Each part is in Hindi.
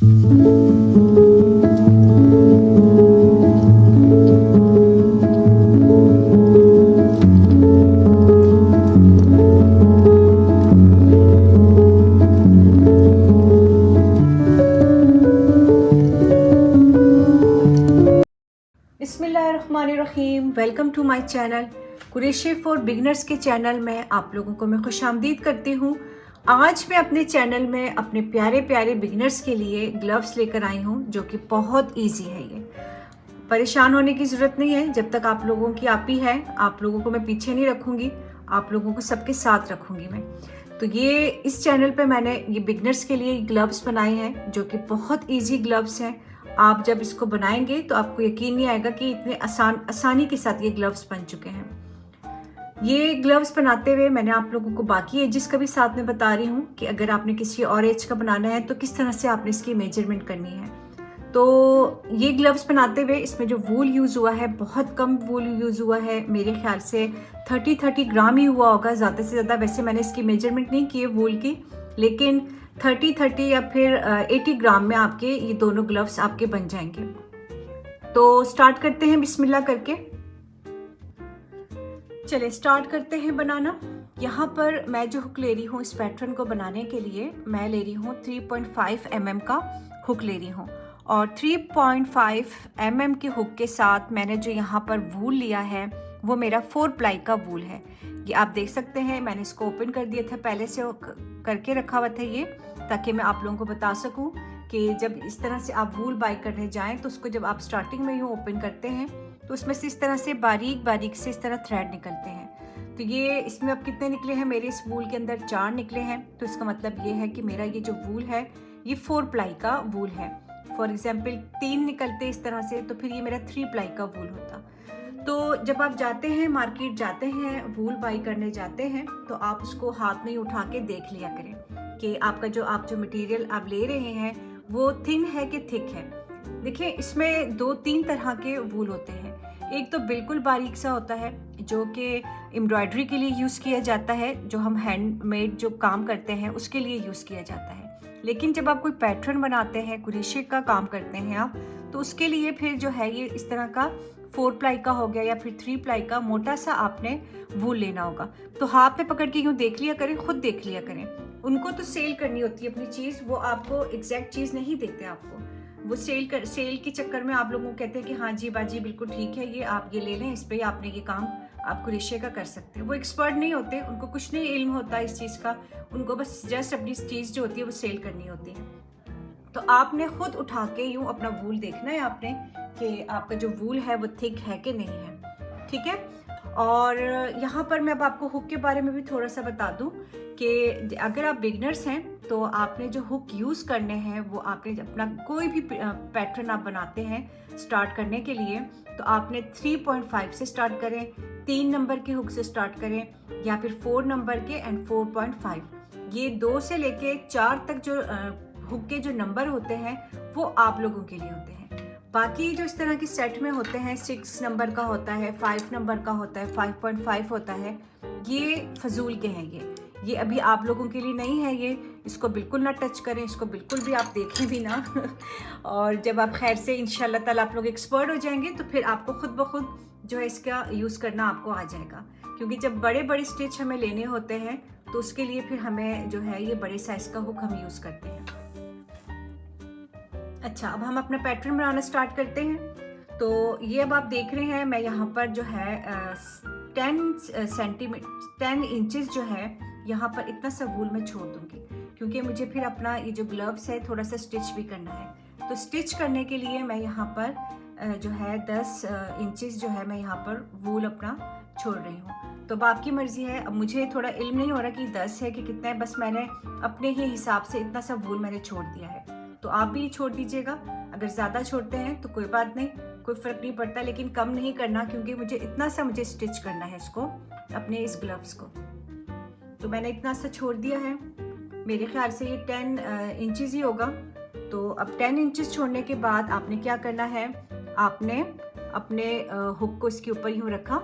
बिस्मिल्लाहिर्रहमानिर्रहीम, welcome to my channel Qureshi for beginners के चैनल में आप लोगों को मैं खुशामदीद करती हूँ। आज मैं अपने चैनल में अपने प्यारे प्यारे बिगनर्स के लिए ग्लव्स लेकर आई हूँ जो कि बहुत इजी है। ये परेशान होने की ज़रूरत नहीं है। जब तक आप लोगों की आप ही है, आप लोगों को मैं पीछे नहीं रखूँगी, आप लोगों को सबके साथ रखूँगी मैं। तो ये इस चैनल पे मैंने ये बिगनर्स के लिए ग्लव्स बनाए हैं जो कि बहुत इजी ग्लव्स हैं। आप जब इसको बनाएंगे तो आपको यकीन नहीं आएगा कि इतने आसानी के साथ ये ग्लव्स बन चुके हैं। ये ग्लव्स बनाते हुए मैंने आप लोगों को बाकी एजेस का भी साथ में बता रही हूँ कि अगर आपने किसी और एज का बनाना है तो किस तरह से आपने इसकी मेजरमेंट करनी है। तो ये ग्लव्स बनाते हुए इसमें जो वूल यूज़ हुआ है बहुत कम वूल यूज़ हुआ है, मेरे ख्याल से 30 ग्राम ही हुआ होगा, ज़्यादा से ज़्यादा। वैसे मैंने इसकी मेजरमेंट नहीं की है वूल की, लेकिन 30 या फिर 80 ग्राम में आपके ये दोनों ग्लव्स आपके बन जाएंगे। तो स्टार्ट करते हैं बिस्मिल्लाह करके। चले स्टार्ट करते हैं बनाना। यहाँ पर मैं जो हुक ले रही हूँ इस पैटर्न को बनाने के लिए, मैं ले रही हूँ 3.5 mm का हुक ले रही हूँ, और 3.5 mm के हुक के साथ मैंने जो यहाँ पर वूल लिया है वो मेरा 4 प्लाई का वूल है। ये आप देख सकते हैं, मैंने इसको ओपन कर दिया था, पहले से करके रखा हुआ था ये, ताकि मैं आप लोगों को बता सकूं कि जब इस तरह से आप वूल बाई करने जाएं तो उसको जब आप स्टार्टिंग में यूँ ओपन करते हैं तो उसमें से इस तरह से बारीक बारीक से इस तरह थ्रेड निकलते हैं। तो ये इसमें अब कितने निकले हैं, मेरे इस वूल के अंदर 4 निकले हैं। तो इसका मतलब ये है कि मेरा ये जो वूल है ये 4 प्लाई का वूल है। फॉर एग्जाम्पल 3 निकलते इस तरह से तो फिर ये मेरा 3 प्लाई का वूल होता। तो जब आप जाते हैं मार्केट जाते हैं वूल बाई करने जाते हैं तो आप उसको हाथ में उठा के देख लिया करें कि आपका आप जो मटेरियल आप ले रहे हैं वो थिन है कि थिक है। देखिए इसमें 2-3 तरह के वूल होते हैं। एक तो बिल्कुल बारीक सा होता है जो कि एम्ब्रॉयडरी के लिए यूज़ किया जाता है, जो हम हैंडमेड जो काम करते हैं उसके लिए यूज़ किया जाता है। लेकिन जब आप कोई पैटर्न बनाते हैं, कुरेशी का काम करते हैं आप, तो उसके लिए फिर जो है ये इस तरह का 4 प्लाई का हो गया या फिर 3 प्लाई का मोटा सा आपने वूल लेना होगा। तो हाथ में पकड़ के यूँ देख लिया करें, खुद देख लिया करें। उनको तो सेल करनी होती है अपनी चीज़, वो आपको एग्जैक्ट चीज़ नहीं देते आपको। वो सेल के चक्कर में आप लोगों को कहते हैं कि हाँ जी बाजी बिल्कुल ठीक है, ये आप ये ले लें, इस पर आपने ये काम आप कुरेशी का कर सकते हैं। वो एक्सपर्ट नहीं होते, उनको कुछ नहीं इल्म होता इस चीज़ का, उनको बस जस्ट अपनी चीज़ जो होती है वो सेल करनी होती है। तो आपने खुद उठा के यूँ अपना वूल देखना है आपने कि आपका जो वूल है वो थिक है कि नहीं है, ठीक है। और यहाँ पर मैं अब आपको हुक के बारे में भी थोड़ा सा बता दूँ कि अगर आप बिगनर्स हैं तो आपने जो हुक यूज़ करने हैं वो आपने अपना कोई भी पैटर्न आप बनाते हैं स्टार्ट करने के लिए तो आपने 3.5 से स्टार्ट करें, 3 नंबर के हुक से स्टार्ट करें, या फिर 4 नंबर के एंड 4.5। ये 2 से लेके 4 तक जो हुक के जो नंबर होते हैं वो आप लोगों के लिए होते हैं। बाकी जो इस तरह की सेट में होते हैं 6 नंबर का होता है, 5 नंबर का होता है, 5.5 होता है, ये फजूल के हैं। ये अभी आप लोगों के लिए नहीं है। ये इसको बिल्कुल ना टच करें, इसको बिल्कुल भी आप देखें भी ना और जब आप खैर से इंशाल्लाह ताला आप लोग एक्सपर्ट हो जाएंगे तो फिर आपको खुद ब खुद जो है इसका यूज़ करना आपको आ जाएगा। क्योंकि जब बड़े बड़े स्टिच हमें लेने होते हैं तो उसके लिए फिर हमें जो है ये बड़े साइज़ का हुक हम यूज़ करते हैं। अच्छा, अब हम अपना पैटर्न बनाना स्टार्ट करते हैं। तो ये अब आप देख रहे हैं मैं यहाँ पर जो है 10 इंचेस जो है यहाँ पर इतना सा वूल मैं छोड़ दूँगी, क्योंकि मुझे फिर अपना ये जो ग्लव्स है थोड़ा सा स्टिच भी करना है। तो स्टिच करने के लिए मैं यहाँ पर जो है 10 इंचेस जो है मैं यहाँ पर वूल अपना छोड़ रही हूँ। तो अब आपकी मर्ज़ी है। अब मुझे थोड़ा इल्म नहीं हो रहा कि 10 है कि कितना है, बस मैंने अपने ही हिसाब से इतना सा वूल मैंने छोड़ दिया है। तो आप भी छोड़ दीजिएगा, अगर ज़्यादा छोड़ते हैं तो कोई बात नहीं, कोई फ़र्क नहीं पड़ता, लेकिन कम नहीं करना, क्योंकि मुझे इतना सा मुझे स्टिच करना है इसको, अपने इस ग्लव्स को। तो मैंने इतना सा छोड़ दिया है, मेरे ख्याल से ये 10 इंचेस ही होगा। तो अब 10 इंचेस छोड़ने के बाद आपने क्या करना है, आपने अपने हुक को इसके ऊपर यूँ रखा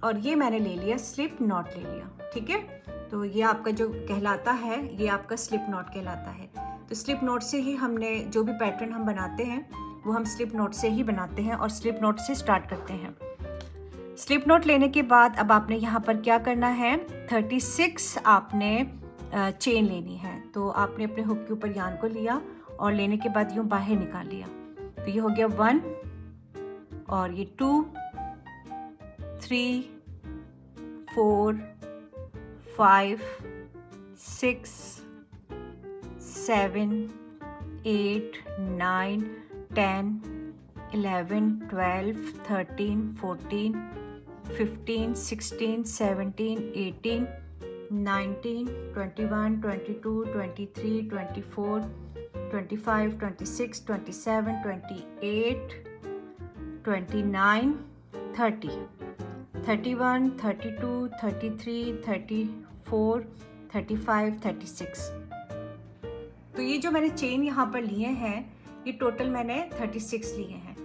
और ये मैंने ले लिया स्लिप नॉट ले लिया, ठीक है। तो ये आपका जो कहलाता है ये आपका स्लिप नॉट कहलाता है। तो स्लिप नॉट से ही हमने जो भी पैटर्न हम बनाते हैं वो हम स्लिप नॉट से ही बनाते हैं और स्लिप नॉट से स्टार्ट करते हैं। स्लिप नॉट लेने के बाद अब आपने यहाँ पर क्या करना है, 36 आपने चेन लेनी है। तो आपने अपने हुक के ऊपर यान को लिया और लेने के बाद यूँ बाहर निकाल लिया। तो ये हो गया 1 और ये 2 3 4 5 6 7 8 9 10 11 12 13 14 15 16 17 18 19 21 22 23 24 25 26 27 28 29 30 31 32 33 34 35 36। तो ये जो मैंने चेन यहाँ पर लिए हैं ये टोटल मैंने 36 लिए हैं।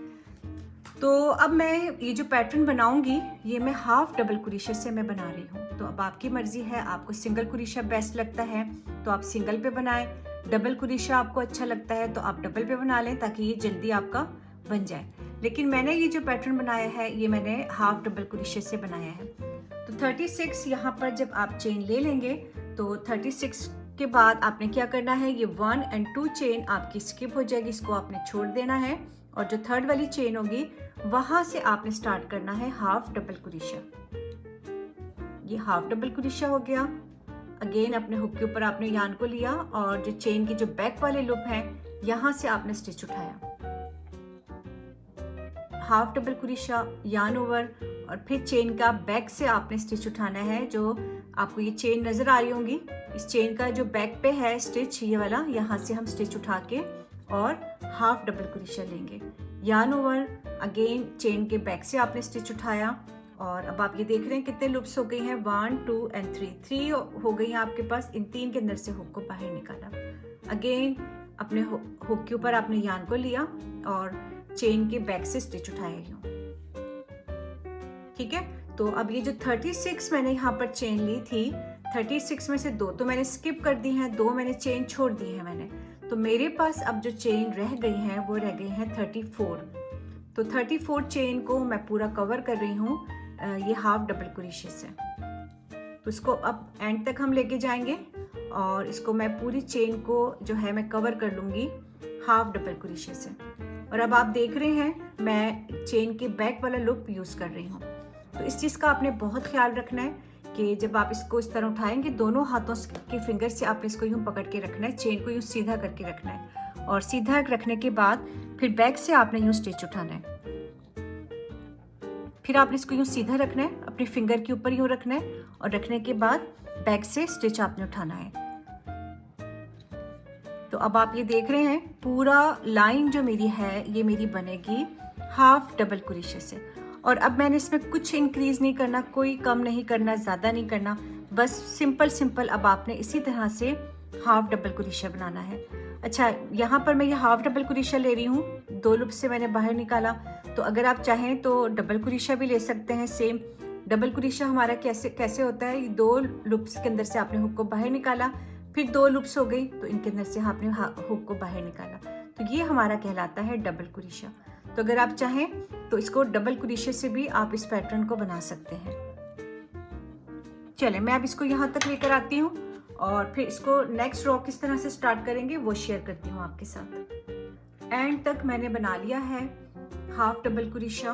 तो अब मैं ये जो पैटर्न बनाऊंगी ये मैं हाफ डबल क्रोशे से मैं बना रही हूँ। तो अब आपकी मर्जी है, आपको सिंगल क्रोशा बेस्ट लगता है तो आप सिंगल पे बनाएं, डबल क्रोशा आपको अच्छा लगता है तो आप डबल पे बना लें ताकि ये जल्दी आपका बन जाए। लेकिन मैंने ये जो पैटर्न बनाया है ये मैंने हाफ डबल क्रोशे से बनाया है। तो 36 यहाँ पर जब आप चेन ले लेंगे तो 36 के बाद आपने क्या करना है, ये 1 और 2 चेन आपकी स्किप हो जाएगी, इसको आपने छोड़ देना है और जो थर्ड वाली चेन होगी वहां से आपने स्टार्ट करना है हाफ डबल क्रोशा। ये हाफ डबल क्रोशा हो गया। अगेन अपने हुक के ऊपर आपने यान को लिया और जो चेन की जो बैक वाले लूप हैं यहां से आपने स्टिच उठाया, हाफ डबल क्रोशा, यान ओवर और फिर चेन का बैक से आपने स्टिच उठाना है। जो आपको ये चेन नजर आ रही होंगी, इस चेन का जो बैक पे है स्टिच ये वाला, यहाँ से हम स्टिच उठा के और हाफ डबल क्रोशा लेंगे, यान ओवर, अगेन चेन के बैक से आपने स्टिच उठाया और अब आप ये देख रहे हैं कितने लूप्स हो गए हैं, 1 2 और 3 हो गई हैं आपके पास। इन 3 के अंदर से हुक को बाहर निकाला, अगेन अपने हुक के ऊपर आपने यान को लिया और चेन के बैक से स्टिच उठाया यूं, ठीक है। तो अब ये जो 36 मैंने यहाँ पर चेन ली थी, 36 में से 2 तो मैंने स्किप कर दी हैं, 2 मैंने चेन छोड़ दी है मैंने। तो मेरे पास अब जो चेन रह गई हैं वो रह गई हैं 34। तो 34 चेन को मैं पूरा कवर कर रही हूँ ये हाफ डबल क्रोशे से। तो इसको अब एंड तक हम लेके जाएंगे और इसको मैं पूरी चेन को जो है मैं कवर कर लूँगी हाफ डबल क्रोशे से। और अब आप देख रहे हैं मैं चेन के बैक वाला लूप यूज़ कर रही हूँ। तो इस चीज़ का आपने बहुत ख्याल रखना है कि जब आप इसको इस तरह उठाएंगे दोनों हाथों के फिंगर से आपने इसको यूँ पकड़ के रखना है, चेन को यूँ सीधा करके रखना है और सीधा रखने के बाद फिर बैक से आपने यूँ स्टिच उठाना है। फिर आपने इसको यूँ सीधा रखना है, अपने फिंगर के ऊपर यूँ रखना है और रखने के बाद बैक से स्टिच आपने उठाना है। तो अब आप ये देख रहे हैं पूरा लाइन जो मेरी है ये मेरी बनेगी हाफ डबल क्रोशे से। और अब मैंने इसमें कुछ इंक्रीज नहीं करना, कोई कम नहीं करना, ज़्यादा नहीं करना, बस सिंपल अब आपने इसी तरह से हाफ डबल क्रोशा बनाना है। अच्छा, यहाँ पर मैं ये हाफ डबल क्रोशा ले रही हूँ, 2 लूप से मैंने बाहर निकाला। तो अगर आप चाहें तो डबल क्रोशा भी ले सकते हैं। सेम डबल क्रोशा हमारा कैसे होता है, 2 लूप्स के अंदर से आपने हुक को बाहर निकाला, फिर 2 लूप्स हो गई तो इनके अंदर से आपने हुक को बाहर निकाला, तो ये हमारा कहलाता है डबल क्रोशा। तो अगर आप चाहें तो इसको डबल क्रोशे से भी आप इस पैटर्न को बना सकते हैं। चले मैं अब इसको यहाँ तक लेकर आती हूँ और फिर इसको नेक्स्ट रो किस तरह से स्टार्ट करेंगे वो शेयर करती हूँ आपके साथ। एंड तक मैंने बना लिया है हाफ डबल क्रोशा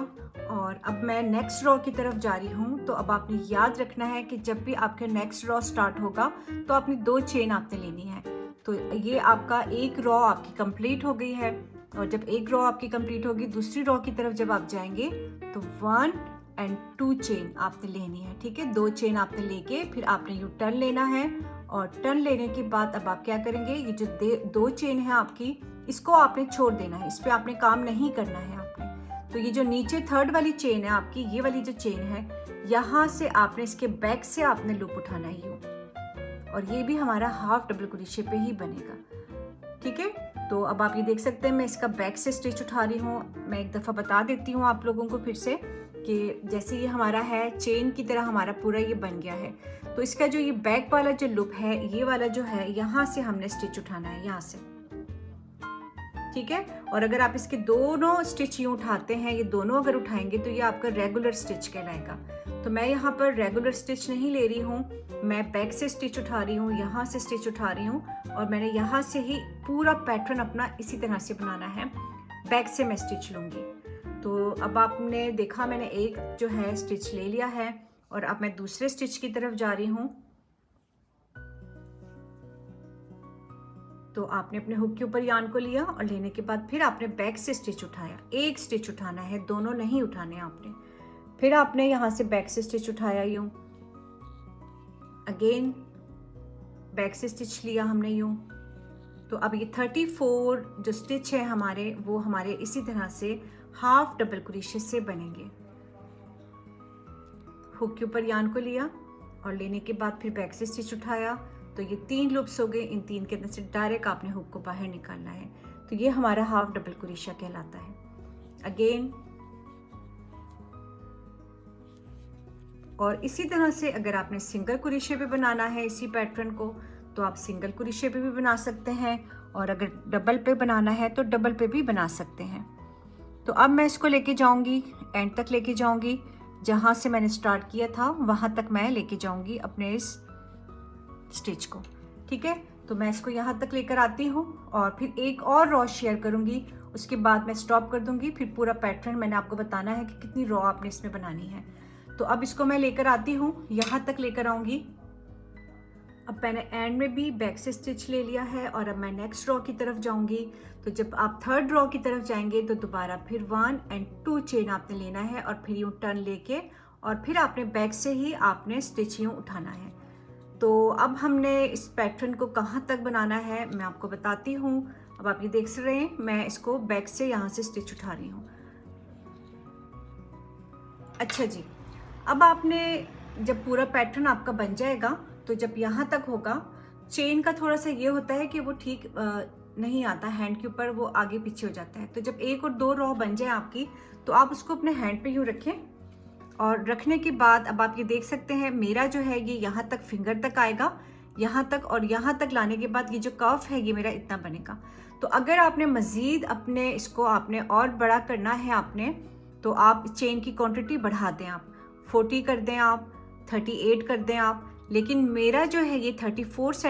और अब मैं नेक्स्ट रो की तरफ जा रही हूँ। तो अब आपने याद रखना है कि जब भी आपके नेक्स्ट रो स्टार्ट होगा तो आपने 2 चेन आपने लेनी है। तो ये आपका एक रो आपकी कंप्लीट हो गई है और जब एक रो आपकी कंप्लीट होगी दूसरी रो की तरफ जब आप जाएंगे तो 1 और 2 चेन आपने लेनी है, ठीक है। 2 चेन आपने लेके फिर आपने यू टर्न लेना है और टर्न लेने के बाद अब आप क्या करेंगे, ये जो 2 चेन है आपकी इसको आपने छोड़ देना है, इस पर आपने काम नहीं करना है आपने। तो ये जो नीचे थर्ड वाली चेन है आपकी, ये वाली जो चेन है यहाँ से आपने इसके बैक से आपने लूप उठाना है यूँ, और ये भी हमारा हाफ डबल क्रोशे पे ही बनेगा। ठीक है। तो अब आप ये देख सकते हैं मैं इसका बैक से स्टिच उठा रही हूँ। मैं एक दफ़ा बता देती हूँ आप लोगों को फिर से कि जैसे ये हमारा है चेन की तरह हमारा पूरा ये बन गया है। तो इसका जो ये बैक वाला जो लूप है ये वाला जो है यहाँ से हमने स्टिच उठाना है, यहाँ से, ठीक है। और अगर आप इसके दोनों स्टिच यूँ उठाते हैं, ये दोनों अगर उठाएंगे तो ये आपका रेगुलर स्टिच कहलाएगा। तो मैं यहाँ पर रेगुलर स्टिच नहीं ले रही हूँ, मैं बैक से स्टिच उठा रही हूँ, यहाँ से स्टिच उठा रही हूँ और मैंने यहाँ से ही पूरा पैटर्न अपना इसी तरह से बनाना है। बैक से मैं स्टिच लूँगी। तो अब आपने देखा मैंने एक जो है स्टिच ले लिया है और अब मैं दूसरे स्टिच की तरफ जा रही हूँ। तो आपने अपने हुक के ऊपर यार्न को लिया और लेने के बाद फिर आपने बैक से स्टिच उठाया। एक स्टिच उठाना है, दोनों नहीं उठाने आपने। फिर आपने यहाँ से बैक से स्टिच उठाया यूँ, अगेन बैक से स्टिच लिया हमने यूँ। तो अब ये 34 जो स्टिच है हमारे वो हमारे इसी तरह से हाफ डबल क्रोशे से बनेंगे। हुक के ऊपर यार्न को लिया और लेने के बाद फिर बैक से स्टिच उठाया। तो ये 3 लूप्स हो गए। इन 3 के अंदर से डायरेक्ट आपने हुक को बाहर निकालना है। तो ये हमारा हाफ डबल क्रोशा कहलाता है। अगेन और इसी तरह से अगर आपने सिंगल क्रोशे पे बनाना है इसी पैटर्न को तो आप सिंगल क्रोशे पे भी बना सकते हैं और अगर डबल पे बनाना है तो डबल पे भी बना सकते हैं। तो अब मैं इसको लेके जाऊंगी, एंड तक लेके जाऊंगी, जहाँ से मैंने स्टार्ट किया था वहाँ तक मैं लेके जाऊंगी अपने इस स्टिच को, ठीक है। तो मैं इसको यहाँ तक लेकर आती हूँ और फिर एक और रॉ शेयर करूँगी, उसके बाद मैं स्टॉप कर दूँगी। फिर पूरा पैटर्न मैंने आपको बताना है कि कितनी रॉ आपने इसमें बनानी है। तो अब इसको मैं लेकर आती हूँ, यहाँ तक लेकर आऊँगी। अब मैंने एंड में भी बैक से स्टिच ले लिया है और अब मैं नेक्स्ट रॉ की तरफ जाऊँगी। तो जब आप थर्ड रॉ की तरफ जाएंगे तो दोबारा फिर 1 और 2 चेन आपने लेना है और फिर यूँ टर्न लेके और फिर आपने बैक से ही आपने स्टिच यूँ उठाना है। तो अब हमने इस पैटर्न को कहाँ तक बनाना है मैं आपको बताती हूँ। अब आप ये देख रहे हैं मैं इसको बैक से यहाँ से स्टिच उठा रही हूँ। अच्छा जी, अब आपने जब पूरा पैटर्न आपका बन जाएगा तो जब यहाँ तक होगा, चेन का थोड़ा सा ये होता है कि वो ठीक नहीं आता, हैंड के ऊपर वो आगे पीछे हो जाता है। तो जब 1 और 2 रॉ बन जाए आपकी तो आप उसको अपने हैंड पे यूँ रखें और रखने के बाद अब आप ये देख सकते हैं मेरा जो है ये यहाँ तक फिंगर तक आएगा, यहाँ तक, और यहाँ तक लाने के बाद ये जो कर्व है ये मेरा इतना बनेगा। तो अगर आपने मज़ीद अपने इसको आपने और बड़ा करना है आपने, तो आप चेन की क्वांटिटी बढ़ा दें, आप 40 कर दें, आप 38 कर दें आप। लेकिन मेरा जो है ये 34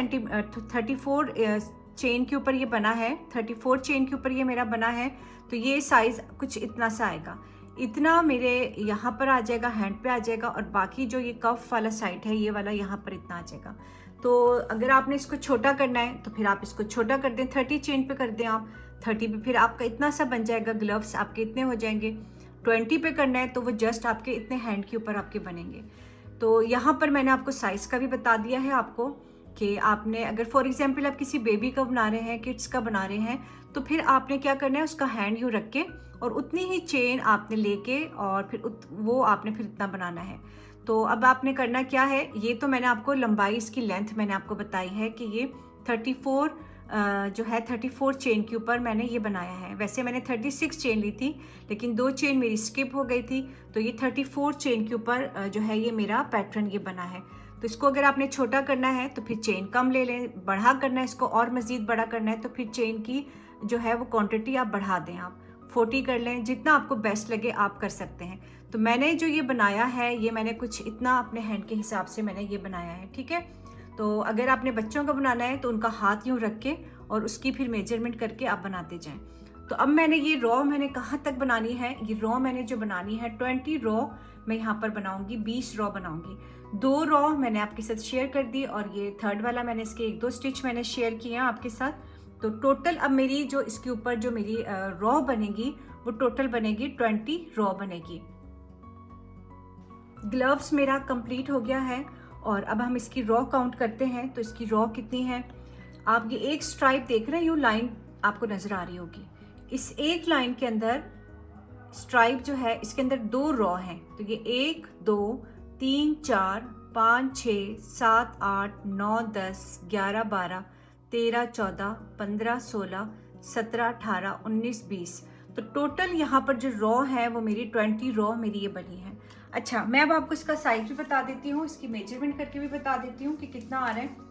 चेन के ऊपर ये बना है, 34 चेन के ऊपर ये मेरा बना है। तो ये साइज़ कुछ इतना सा आएगा, इतना मेरे यहाँ पर आ जाएगा, हैंड पे आ जाएगा, और बाकी जो ये कफ वाला साइड है ये वाला यहाँ पर इतना आ जाएगा। तो अगर आपने इसको छोटा करना है तो फिर आप इसको छोटा कर दें, 30 चेन पे कर दें आप, 30 पे फिर आपका इतना सा बन जाएगा, ग्लव्स आपके इतने हो जाएंगे। 20 पे करना है तो वो जस्ट आपके इतने हैंड के ऊपर आपके बनेंगे। तो यहाँ पर मैंने आपको साइज़ का भी बता दिया है आपको कि आपने अगर फॉर एग्जांपल आप किसी बेबी का बना रहे हैं, किड्स का बना रहे हैं, तो फिर आपने क्या करना है, उसका हैंड यूँ रख के और उतनी ही चेन आपने लेके और फिर वो आपने फिर इतना बनाना है। तो अब आपने करना क्या है, ये तो मैंने आपको लंबाई, इसकी लेंथ मैंने आपको बताई है कि ये 34 जो है 34 चेन के ऊपर मैंने ये बनाया है। वैसे मैंने 36 चेन ली थी लेकिन 2 चेन मेरी स्किप हो गई थी, तो ये 34 चेन के ऊपर जो है ये मेरा पैटर्न ये बना है। तो इसको अगर आपने छोटा करना है तो फिर चेन कम ले लें, बड़ा करना है इसको और मज़ीद बड़ा करना है तो फिर चेन की जो है वो क्वांटिटी आप बढ़ा दें, आप 40 कर लें, जितना आपको बेस्ट लगे आप कर सकते हैं। तो मैंने जो ये बनाया है ये मैंने कुछ इतना अपने हैंड के हिसाब से मैंने ये बनाया है, ठीक है। तो अगर आपने बच्चों का बनाना है तो उनका हाथ यूँ रख के और उसकी फिर मेजरमेंट करके आप बनाते जाएं। तो अब मैंने ये रॉ मैंने कहाँ तक बनानी है, ये रॉ मैंने जो बनानी है 20 रॉ मैं यहाँ पर बनाऊंगी, 20 रॉ बनाऊंगी। 2 रॉ मैंने आपके साथ शेयर कर दी और ये थर्ड वाला मैंने इसके 1-2 स्टिच मैंने शेयर किए हैं आपके साथ। तो टोटल अब मेरी जो इसके ऊपर जो मेरी रॉ बनेगी वो टोटल बनेगी 20 रॉ बनेगी। ग्लव्स मेरा कंप्लीट हो गया है और अब हम इसकी रॉ काउंट करते हैं। तो इसकी रॉ कितनी है, आप ये एक स्ट्राइप देख रहे हैं, यूँ लाइन आपको नज़र आ रही होगी। इस एक लाइन के अंदर स्ट्राइप जो है इसके अंदर 2 रॉ हैं। तो ये 1 2 3 4 5 6 7 8 9 10 11 12 13, 14, 15, 16, 17, 18, 19, 20। तो टोटल यहाँ पर जो रॉ है वो मेरी 20 रॉ मेरी ये बनी है। अच्छा, मैं अब आपको इसका साइज भी बता देती हूँ, इसकी मेजरमेंट करके भी बता देती हूँ कि कितना आ रहा है।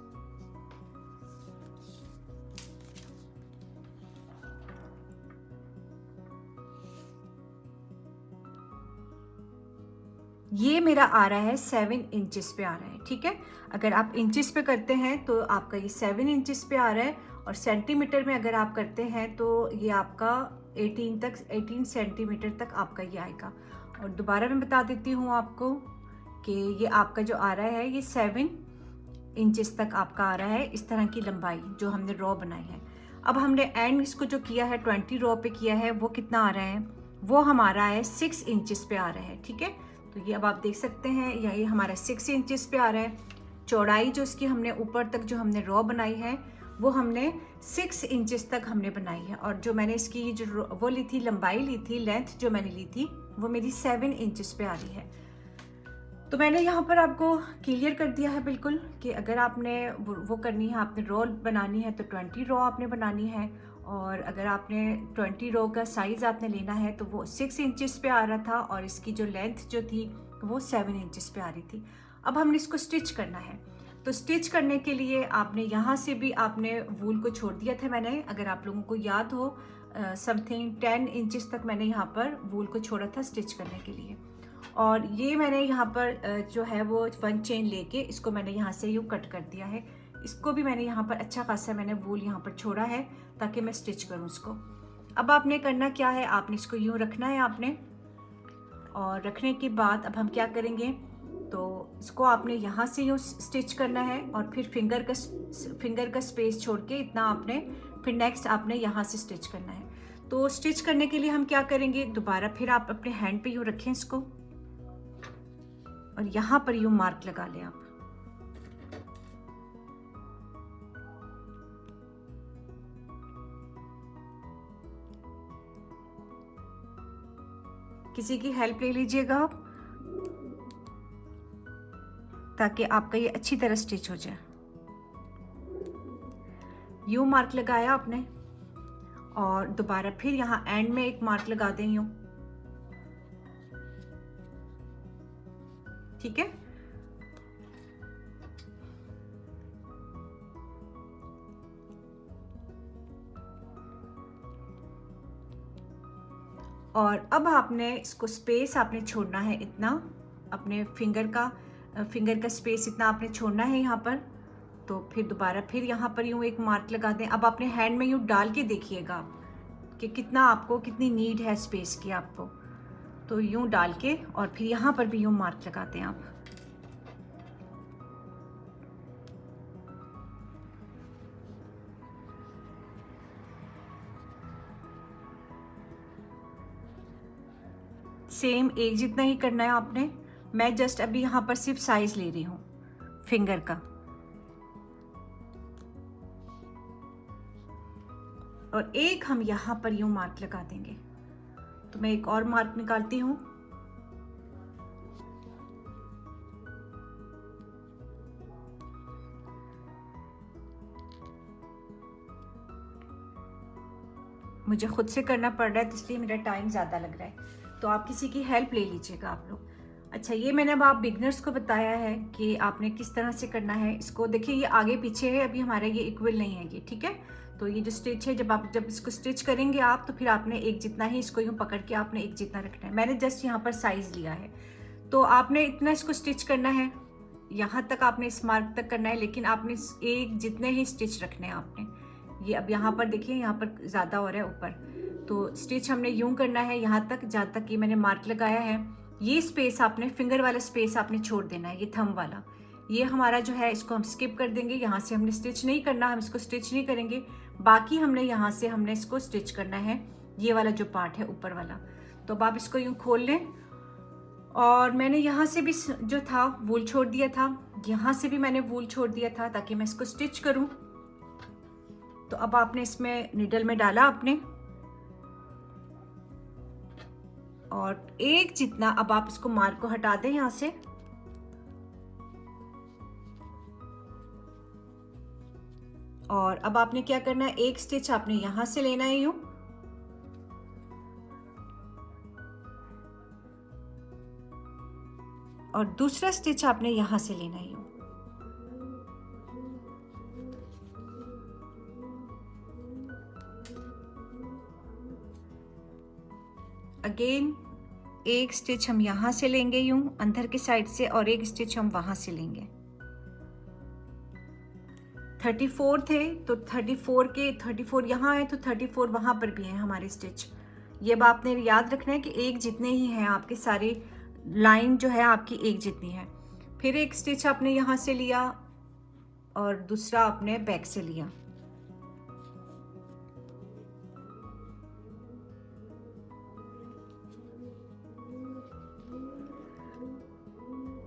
ये मेरा आ रहा है 7 इंचेस पे आ रहा है, ठीक है। अगर आप इंचेस पे करते हैं तो आपका ये 7 इंचेस पे आ रहा है, और सेंटीमीटर में अगर आप करते हैं तो ये आपका 18 सेंटीमीटर तक आपका ये आएगा। और दोबारा मैं बता देती हूँ आपको कि ये आपका जो आ रहा है ये 7 इंचेस तक आपका आ रहा है, इस तरह की लंबाई जो हमने रॉ बनाई है। अब हमने एंड इसको जो किया है 20 रॉ पे किया है, वो कितना आ रहा है, वो हमारा है 6 इंचेस पे आ रहा है, ठीक है। तो ये अब आप देख सकते हैं ये हमारा 6 इंचेस पे आ रहा है। चौड़ाई जो इसकी हमने ऊपर तक जो हमने रॉ बनाई है वो हमने 6 इंचेस तक हमने बनाई है, और जो मैंने इसकी जो वो ली थी, लंबाई ली थी, लेंथ जो मैंने ली थी वो मेरी 7 इंचेस पे आ रही है। तो मैंने यहाँ पर आपको क्लियर कर दिया है बिल्कुल कि अगर आपने वो करनी है, आपने रोल बनानी है तो 20 रो आपने बनानी है, और अगर आपने 20 रो का साइज़ आपने लेना है तो वो 6 इंचेस पे आ रहा था, और इसकी जो लेंथ जो थी वो 7 इंचेस पे आ रही थी। अब हमने इसको स्टिच करना है, तो स्टिच करने के लिए आपने यहाँ से भी आपने वूल को छोड़ दिया था मैंने, अगर आप लोगों को याद हो समथिंग 10 इंचेस तक मैंने यहाँ पर वूल को छोड़ा था स्टिच करने के लिए। और ये मैंने यहाँ पर जो है वो 1 चेन लेके इसको मैंने यहाँ से यूँ कट कर दिया है। इसको भी मैंने यहाँ पर अच्छा खासा मैंने वूल यहाँ पर छोड़ा है ताकि मैं स्टिच करूँ इसको। अब आपने करना क्या है, आपने इसको यूँ रखना है आपने, और रखने के बाद अब हम क्या करेंगे, तो इसको आपने यहाँ से यूँ स्टिच करना है, और फिर फिंगर का स्पेस छोड़ के इतना आपने फिर नेक्स्ट आपने यहाँ से स्टिच करना है। तो स्टिच करने के लिए हम क्या करेंगे, दोबारा फिर आप अपने हैंड पे यूँ रखें इसको, और यहाँ पर यूँ मार्क लगा लें आप। किसी की हेल्प ले लीजिएगा आप, ताकि आपका ये अच्छी तरह स्टिच हो जाए। यूँ मार्क लगाया आपने, और दोबारा फिर यहाँ एंड में एक मार्क लगा दें यूँ, ठीक है। और अब आपने इसको स्पेस आपने छोड़ना है इतना, अपने फिंगर का स्पेस इतना आपने छोड़ना है यहाँ पर। तो फिर दोबारा फिर यहाँ पर यूँ एक मार्क लगा दें। अब अपने हैंड में यूँ डाल के देखिएगा कि कितना आपको कितनी नीड है स्पेस की आपको, तो यूँ डाल के और फिर यहाँ पर भी यूँ मार्क लगाते हैं आप। सेम एक जितना ही करना है आपने। मैं जस्ट अभी यहाँ पर सिर्फ साइज ले रही हूँ फिंगर का, और एक हम यहाँ पर यूँ मार्क लगा देंगे। तो मैं एक और मार्क निकालती हूँ, मुझे खुद से करना पड़ रहा है तो इसलिए मेरा टाइम ज़्यादा लग रहा है, तो आप किसी की हेल्प ले लीजिएगा आप लोग। अच्छा, ये मैंने अब आप बिगनर्स को बताया है कि आपने किस तरह से करना है इसको। देखिए ये आगे पीछे है, अभी हमारा ये इक्वल नहीं है ये, ठीक है। तो ये जो स्टिच है, जब इसको स्टिच करेंगे आप तो फिर आपने एक जितना ही इसको यूँ पकड़ के आपने एक जितना रखना है। मैंने जस्ट यहाँ पर साइज़ लिया है, तो आपने इतना इसको स्टिच करना है, यहाँ तक आपने इस मार्क तक करना है, लेकिन आपने एक जितने ही स्टिच रखने हैं आपने। ये अब यहाँ पर देखिए, यहाँ पर ज़्यादा हो रहा है ऊपर, तो स्टिच हमने यूँ करना है यहाँ तक, जहाँ तक ये मैंने मार्क लगाया है। ये स्पेस आपने फिंगर वाला स्पेस आपने छोड़ देना है, ये थंब वाला, ये हमारा जो है इसको हम स्किप कर देंगे। यहाँ से हमने स्टिच नहीं करना, हम इसको स्टिच नहीं करेंगे, बाकी हमने यहाँ से हमने इसको स्टिच करना है, ये वाला जो पार्ट है ऊपर वाला। तो अब आप इसको यूँ खोल लें, और मैंने यहाँ से भी जो था वूल छोड़ दिया था, यहाँ से भी मैंने वूल छोड़ दिया था ताकि मैं इसको स्टिच करूँ। तो अब आपने इसमें निडल में डाला आपने, और एक जितना अब आप इसको मार्क को हटा दें यहाँ से, और अब आपने क्या करना है, एक स्टिच आपने यहाँ से लेना है यूं, और दूसरा स्टिच आपने यहाँ से लेना है यूं। अगेन एक स्टिच हम यहाँ से लेंगे यूं अंदर की साइड से, और एक स्टिच हम वहां से लेंगे। 34 थे तो 34 यहाँ है तो 34 वहां पर भी है हमारे स्टिच। ये अब आपने याद रखना है कि एक जितने ही हैं आपके सारे, लाइन जो है आपकी एक जितनी है। फिर एक स्टिच आपने यहाँ से लिया और दूसरा आपने बैक से लिया।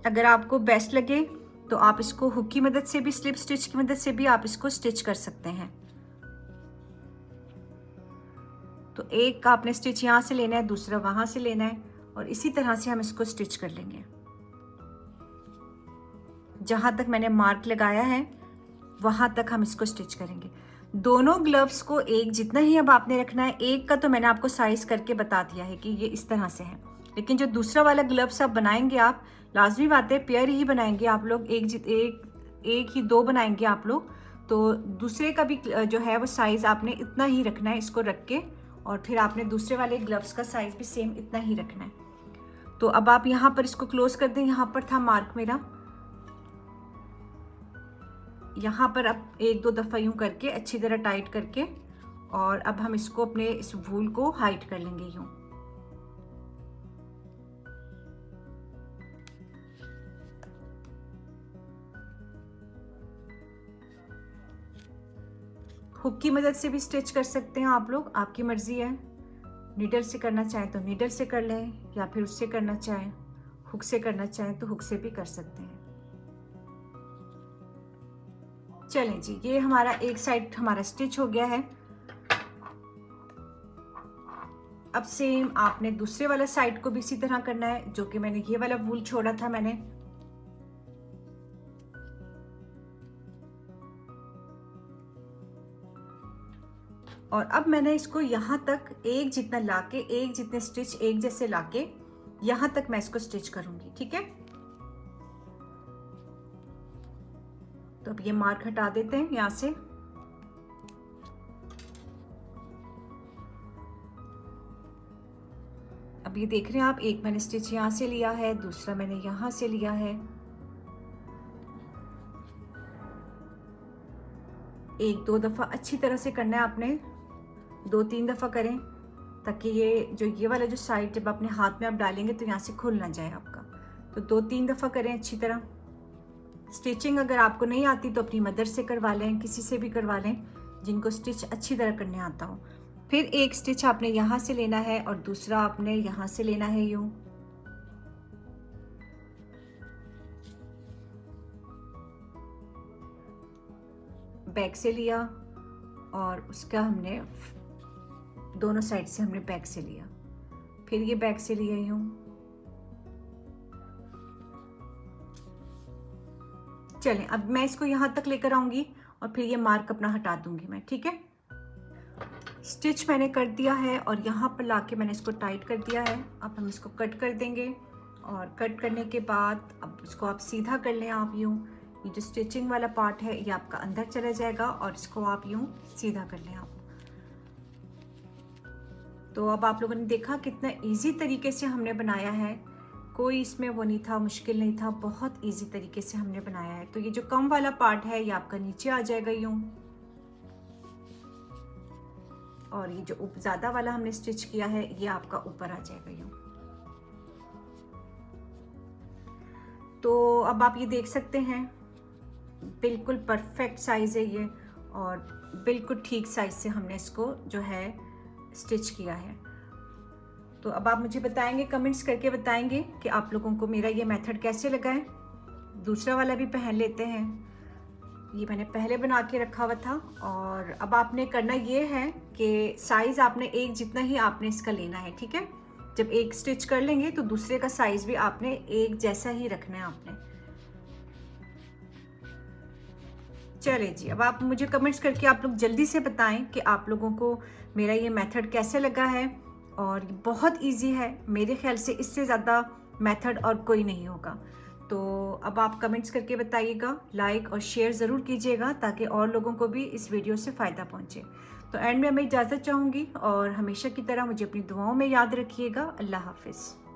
अगर आपको बेस्ट लगे तो आप इसको हुक की मदद से भी, स्लिप स्टिच की मदद से भी आप इसको स्टिच कर सकते हैं। तो एक आपने स्टिच यहाँ से लेना है, दूसरा वहां से लेना है, और इसी तरह से हम इसको स्टिच कर लेंगे। जहां तक मैंने मार्क लगाया है वहां तक हम इसको स्टिच करेंगे। दोनों ग्लव्स को एक जितना ही अब आपने रखना है। एक का तो मैंने आपको साइज करके बता दिया है कि ये इस तरह से है, लेकिन जो दूसरा वाला ग्लव्स आप बनाएंगे, आप लाजमी बात है पेयर ही बनाएंगे आप लोग, एक ही दो बनाएंगे आप लोग, तो दूसरे का भी जो है वो साइज आपने इतना ही रखना है इसको रख के, और फिर आपने दूसरे वाले ग्लव्स का साइज भी सेम इतना ही रखना है। तो अब आप यहाँ पर इसको क्लोज कर दें। यहाँ पर था मार्क मेरा, यहाँ पर अब एक दो दफ़ा यूं करके अच्छी तरह टाइट करके, और अब हम इसको अपने इस वूल को हाइट कर लेंगे यूं। हुक की मदद से भी स्टिच कर सकते हैं आप लोग, आपकी मर्जी है। नीडल से करना चाहें तो नीडल से कर लें, या फिर उससे करना चाहें, हुक से करना चाहें तो हुक से भी कर सकते हैं। चलें जी, ये हमारा एक साइड हमारा स्टिच हो गया है। अब सेम आपने दूसरे वाला साइड को भी इसी तरह करना है, जो कि मैंने ये वाला वूल छोड़ा था मैंने। और अब मैंने इसको यहाँ तक एक जितना लाके, एक जितने स्टिच एक जैसे लाके यहाँ तक मैं इसको स्टिच करूंगी, ठीक है। तो अब ये मार्क हटा देते हैं यहाँ से। अब ये देख रहे हैं आप, एक मैंने स्टिच यहाँ से लिया है, दूसरा मैंने यहाँ से लिया है। एक दो दफ़ा अच्छी तरह से करना है आपने, 2-3 दफ़ा करें, ताकि ये वाला जो साइड जब अपने हाथ में आप डालेंगे तो यहाँ से खुल ना जाए आपका। तो 2-3 दफ़ा करें अच्छी तरह। स्टिचिंग अगर आपको नहीं आती तो अपनी मदर से करवा लें, किसी से भी करवा लें जिनको स्टिच अच्छी तरह करने आता हो। फिर एक स्टिच आपने यहाँ से लेना है और दूसरा आपने यहाँ से लेना है यूं। बैक से लिया और उसका हमने दोनों साइड से हमने बैक से लिया, फिर ये बैक से लिया यूं। चलें, अब मैं इसको यहाँ तक लेकर आऊंगी और फिर ये मार्क अपना हटा दूंगी मैं, ठीक है। स्टिच मैंने कर दिया है और यहाँ पर लाके मैंने इसको टाइट कर दिया है। अब हम इसको कट कर देंगे, और कट करने के बाद अब इसको आप सीधा कर लें आप यूं। ये जो स्टिचिंग वाला पार्ट है ये आपका अंदर चला जाएगा और इसको आप यूं सीधा कर लें आप। तो अब आप लोगों ने देखा कितना इजी तरीके से हमने बनाया है, कोई इसमें वो नहीं था, मुश्किल नहीं था, बहुत इजी तरीके से हमने बनाया है। तो ये जो कम वाला पार्ट है ये आपका नीचे आ जाएगा यूं, और ये जो ज़्यादा वाला हमने स्टिच किया है ये आपका ऊपर आ जाएगा यूं। तो अब आप ये देख सकते हैं बिल्कुल परफेक्ट साइज है ये, और बिल्कुल ठीक साइज से हमने इसको जो है स्टिच किया है। तो अब आप मुझे बताएंगे, कमेंट्स करके बताएंगे कि आप लोगों को मेरा ये मेथड कैसे लगा है। दूसरा वाला भी पहन लेते हैं, ये मैंने पहले बना के रखा हुआ था। और अब आपने करना ये है कि साइज़ आपने एक जितना ही आपने इसका लेना है, ठीक है। जब एक स्टिच कर लेंगे तो दूसरे का साइज़ भी आपने एक जैसा ही रखना है आपने। चले जी, अब आप मुझे कमेंट्स करके आप लोग जल्दी से बताएं कि आप लोगों को मेरा ये मेथड कैसे लगा है। और ये बहुत इजी है, मेरे ख्याल से इससे ज़्यादा मेथड और कोई नहीं होगा। तो अब आप कमेंट्स करके बताइएगा, लाइक और शेयर ज़रूर कीजिएगा ताकि और लोगों को भी इस वीडियो से फ़ायदा पहुँचे। तो एंड में मैं इजाज़त चाहूँगी और हमेशा की तरह मुझे अपनी दुआओं में याद रखिएगा। अल्लाह हाफिज़।